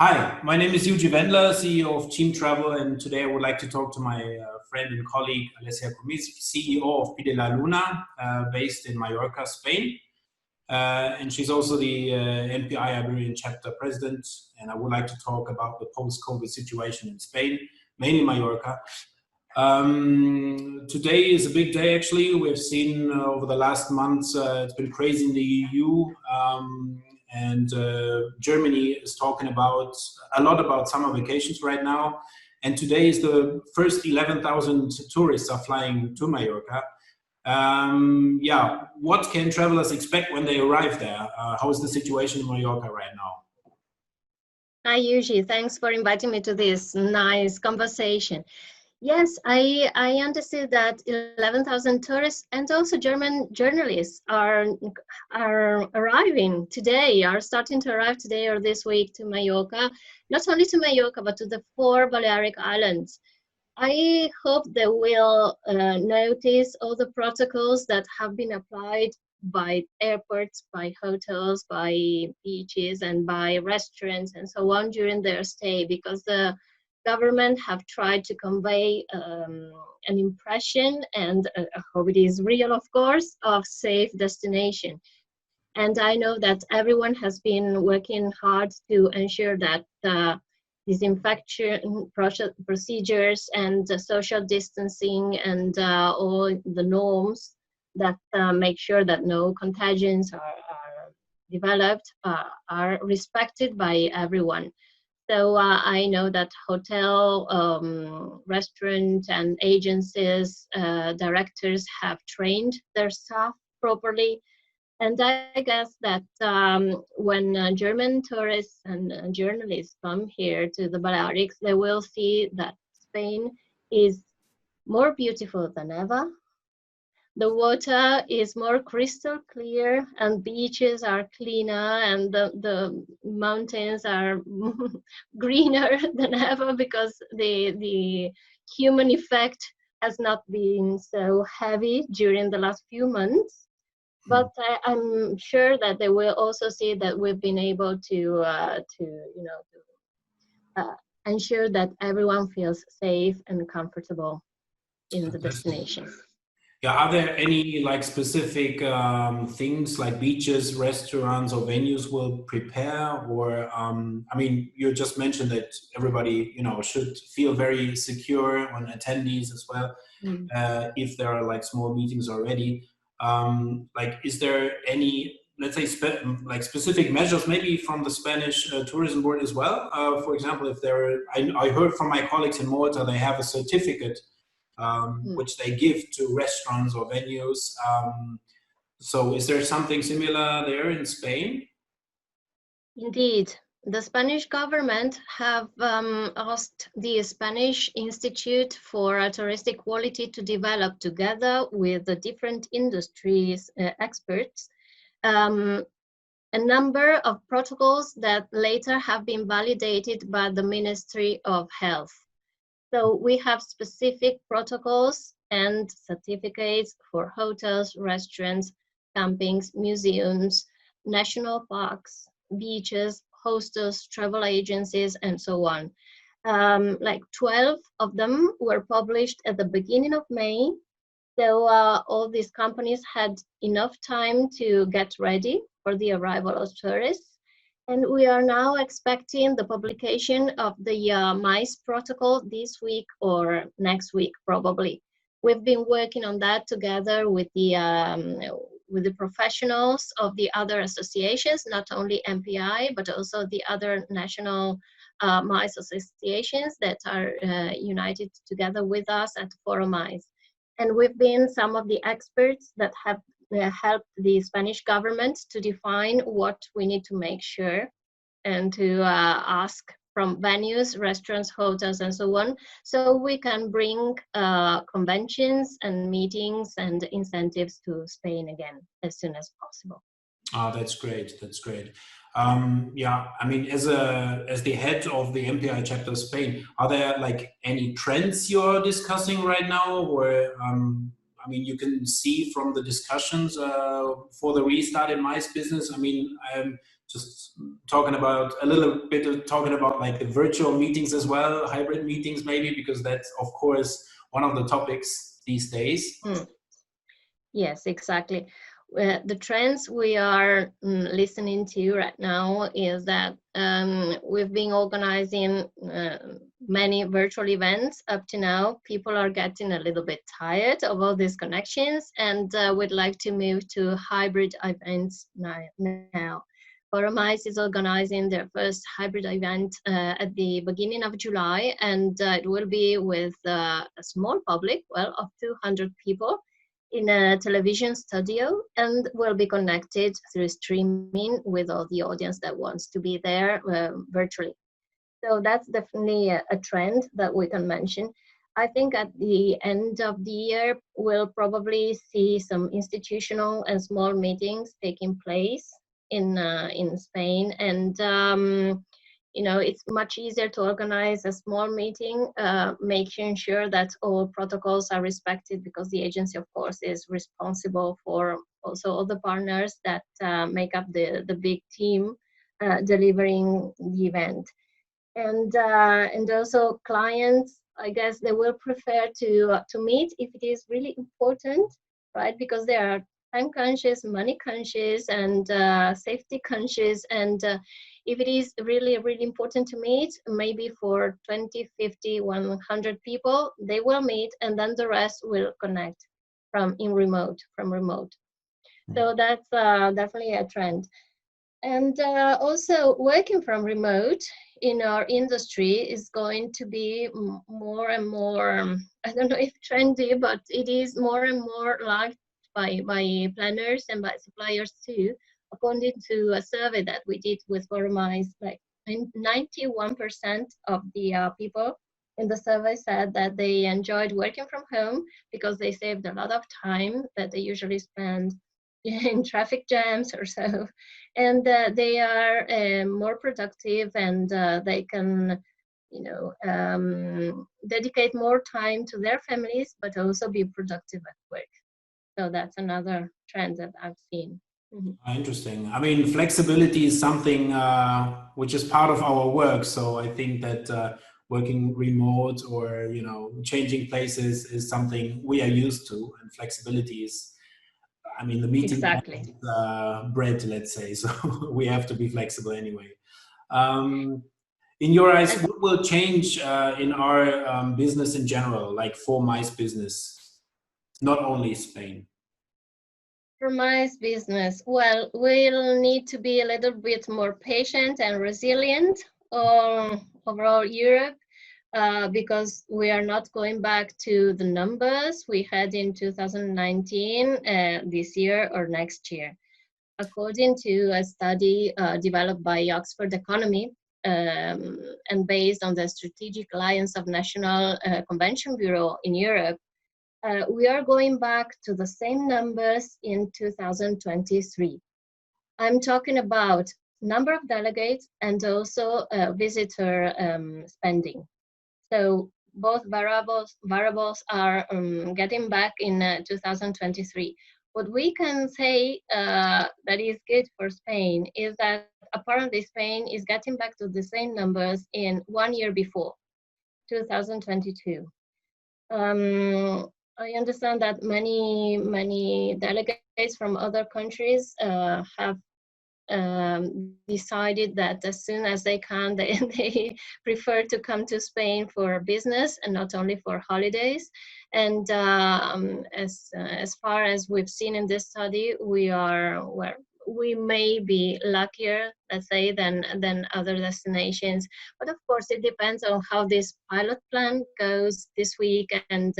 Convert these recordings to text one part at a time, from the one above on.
Hi, my name is Yuji Wendler, CEO of Team Travel, and today I would like to talk to my friend and colleague Alessia Comis, CEO of Pidelaluna, based in Mallorca, Spain. And she's also the MPI Iberian chapter president, and I would like to talk about the post-COVID situation in Spain, mainly Mallorca. Today is a big day, actually. We've seen over the last months, it's been crazy in the EU. And Germany is talking a lot about summer vacations right now. And today is the first 11,000 tourists are flying to Mallorca. What can travelers expect when they arrive there? How is the situation in Mallorca right now? Hi, Yuji. Thanks for inviting me to this nice conversation. Yes, I understood that 11,000 tourists and also German journalists are arriving today, are starting to arrive today or this week to Mallorca, not only to Mallorca, but to the 4 Balearic Islands. I hope they will notice all the protocols that have been applied by airports, by hotels, by beaches, and by restaurants and so on during their stay, because the government have tried to convey an impression, and I hope it is real, of course, of safe destination. And I know that everyone has been working hard to ensure that disinfection procedures and social distancing and all the norms that make sure that no contagions are developed are respected by everyone. So I know that hotel, restaurant and agencies, directors have trained their staff properly. And I guess that when German tourists and journalists come here to the Balearics, they will see that Spain is more beautiful than ever. The water is more crystal clear, and beaches are cleaner, and the mountains are greener than ever, because the human effect has not been so heavy during the last few months. But I'm sure that they will also see that we've been able to ensure that everyone feels safe and comfortable in the destination. Yeah, are there any specific things like beaches, restaurants, or venues will prepare? Or you just mentioned that everybody should feel very secure on attendees as well. If there are small meetings already, is there any, let's say, specific measures maybe from the Spanish tourism board as well? For example, if I heard from my colleagues in Malta, they have a certificate which they give to restaurants or venues. So is there something similar there in Spain? Indeed. The Spanish government have asked the Spanish Institute for Touristic Quality to develop, together with the different industries experts, a number of protocols that later have been validated by the Ministry of Health. So we have specific protocols and certificates for hotels, restaurants, campings, museums, national parks, beaches, hostels, travel agencies, and so on. 12 of them were published at the beginning of May. So all these companies had enough time to get ready for the arrival of tourists. And we are now expecting the publication of the MICE protocol this week or next week, probably. We've been working on that together with the professionals of the other associations, not only MPI, but also the other national MICE associations that are united together with us at Forum MICE. And we've been some of the experts that have helped the Spanish government to define what we need to make sure and to ask from venues, restaurants, hotels, and so on, so we can bring conventions and meetings and incentives to Spain again as soon as possible. Oh, that's great. That's great. As the head of the MPI chapter of Spain, are there any trends you're discussing right now, or you can see from the discussions for the restart in MICE business? just talking about a little bit of talking about like the virtual meetings as well, hybrid meetings maybe, because that's of course one of the topics these days. Yes, exactly. The trends we are listening to right now is that we've been organizing many virtual events up to now. People are getting a little bit tired of all these connections and would like to move to hybrid events now. Forumice is organizing their first hybrid event at the beginning of July, and it will be with a small public, well, of 200 people, in a television studio, and will be connected through streaming with all the audience that wants to be there virtually. So that's definitely a trend that we can mention. I think at the end of the year, we'll probably see some institutional and small meetings taking place in Spain, and you know, it's much easier to organize a small meeting, making sure that all protocols are respected, because the agency, of course, is responsible for also all the partners that make up the big team delivering the event. And also clients, I guess they will prefer to meet if it is really important, right? Because they are time conscious, money conscious, and safety conscious. And if it is really, really important to meet, maybe for 20, 50, 100 people, they will meet, and then the rest will connect from remote. So that's definitely a trend. And also working from remote in our industry is going to be more and more, I don't know if trendy, but it is more and more liked by planners and by suppliers too. According to a survey that we did with Forumice, like 91% of the people in the survey said that they enjoyed working from home because they saved a lot of time that they usually spend in traffic jams or so, and they are more productive, and they can, you know, dedicate more time to their families, but also be productive at work. So that's another trend that I've seen. Interesting. I mean, flexibility is something which is part of our work. So I think that working remote or, you know, changing places is something we are used to, and flexibility is, I mean, the meeting Exactly. is bread, let's say. So we have to be flexible anyway. In your eyes, what will change in our business in general, like for Mice business, not only Spain? For Mice business, well, we'll need to be a little bit more patient and resilient overall Europe. Because we are not going back to the numbers we had in 2019 this year or next year. According to a study developed by Oxford Economy and based on the Strategic Alliance of National Convention Bureau in Europe, we are going back to the same numbers in 2023. I'm talking about number of delegates and also visitor spending. So both variables are getting back in 2023. What we can say that is good for Spain is that apparently Spain is getting back to the same numbers in 1 year before, 2022. I understand that many delegates from other countries have decided that as soon as they can, they prefer to come to Spain for business and not only for holidays. And as far as we've seen in this study, we may be luckier, let's say, than other destinations. But of course, it depends on how this pilot plan goes this week, and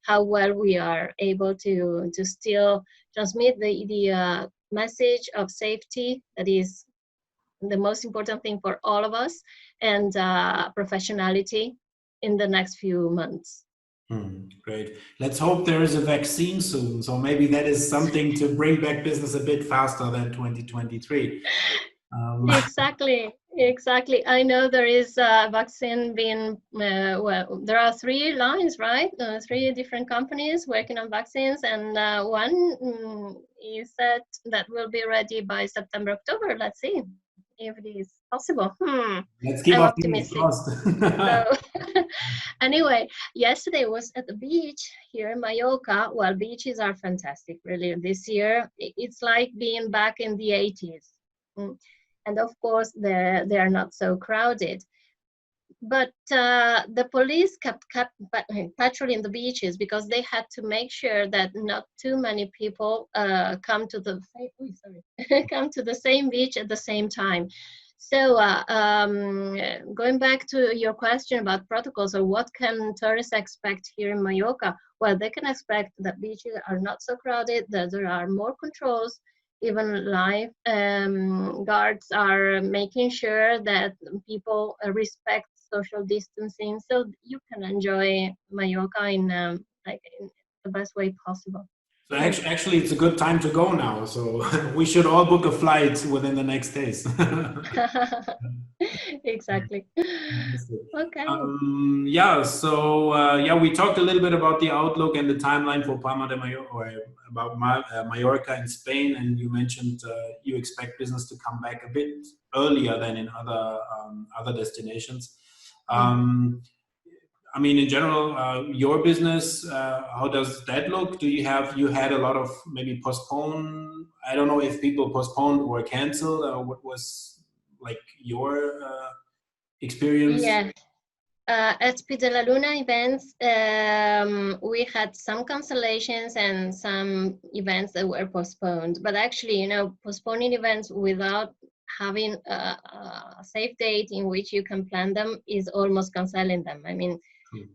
how well we are able to still transmit the message of safety, that is the most important thing for all of us, and professionality in the next few months. Great. Let's hope there is a vaccine soon. So maybe that is something to bring back business a bit faster than 2023. Exactly. Exactly. I know there is a vaccine being, well, there are 3 lines, right? 3 different companies working on vaccines, and one is said that will be ready by September, October. Let's see if it is possible. Let's keep I'm our fingers optimistic. crossed. So anyway, yesterday was at the beach here in Mallorca. Well, beaches are fantastic, really. This year, it's like being back in the 80s. And of course, they are not so crowded. But the police kept patrolling the beaches because they had to make sure that not too many people come to the come to the same beach at the same time. So going back to your question about protocols, or what can tourists expect here in Mallorca? Well, they can expect that beaches are not so crowded, that there are more controls. Even live guards are making sure that people respect social distancing, so you can enjoy Mallorca in like in the best way possible. So actually, it's a good time to go now. So we should all book a flight within the next days. Exactly. Okay. Yeah, so yeah, we talked a little bit about the outlook and the timeline for Palma de Mallorca, or about Mallorca and Spain, and you mentioned you expect business to come back a bit earlier than in other destinations. I mean, in general, your business, how does that look? You had a lot of maybe postpone? I don't know if people postponed or canceled. What was like your experience? Yeah. At Pidelaluna events, we had some cancellations and some events that were postponed. But actually, you know, postponing events without having a safe date in which you can plan them is almost canceling them. I mean,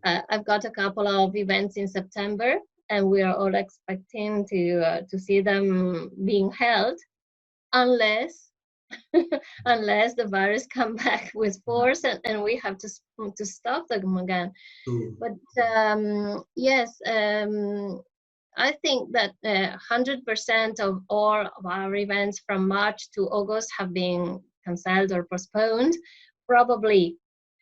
I've got a couple of events in September, and we are all expecting to see them being held, unless unless the virus come back with force and we have to stop them again. But yes, I think that 100% of all of our events from March to August have been cancelled or postponed. Probably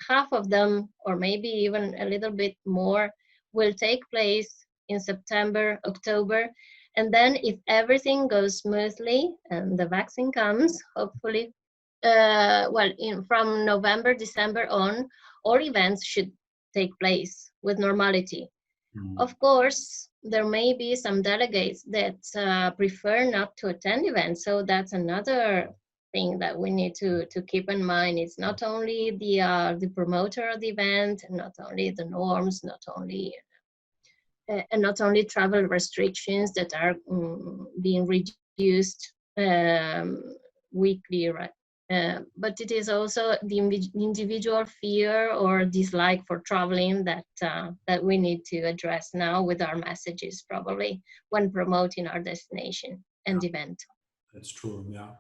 half of them, or maybe even a little bit more, will take place in September, October. And then if everything goes smoothly and the vaccine comes, hopefully, from November, December on, all events should take place with normality. Of course, there may be some delegates that prefer not to attend events, so that's another thing that we need to keep in mind. It's not only the promoter of the event, not only the norms, not only travel restrictions that are being reduced weekly, right? But it is also the individual fear or dislike for traveling that we need to address now with our messages, probably when promoting our destination and event. That's true. Yeah.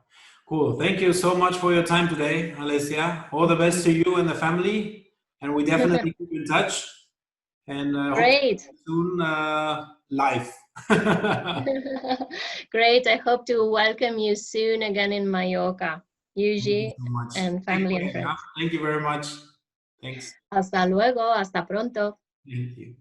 Cool. Thank you so much for your time today, Alessia. All the best to you and the family, and we definitely keep in touch. And hope to see you soon live. Great. I hope to welcome you soon again in Mallorca, Yuji, So and family and friends. Thank you very much. Thanks. Hasta luego. Hasta pronto. Thank you.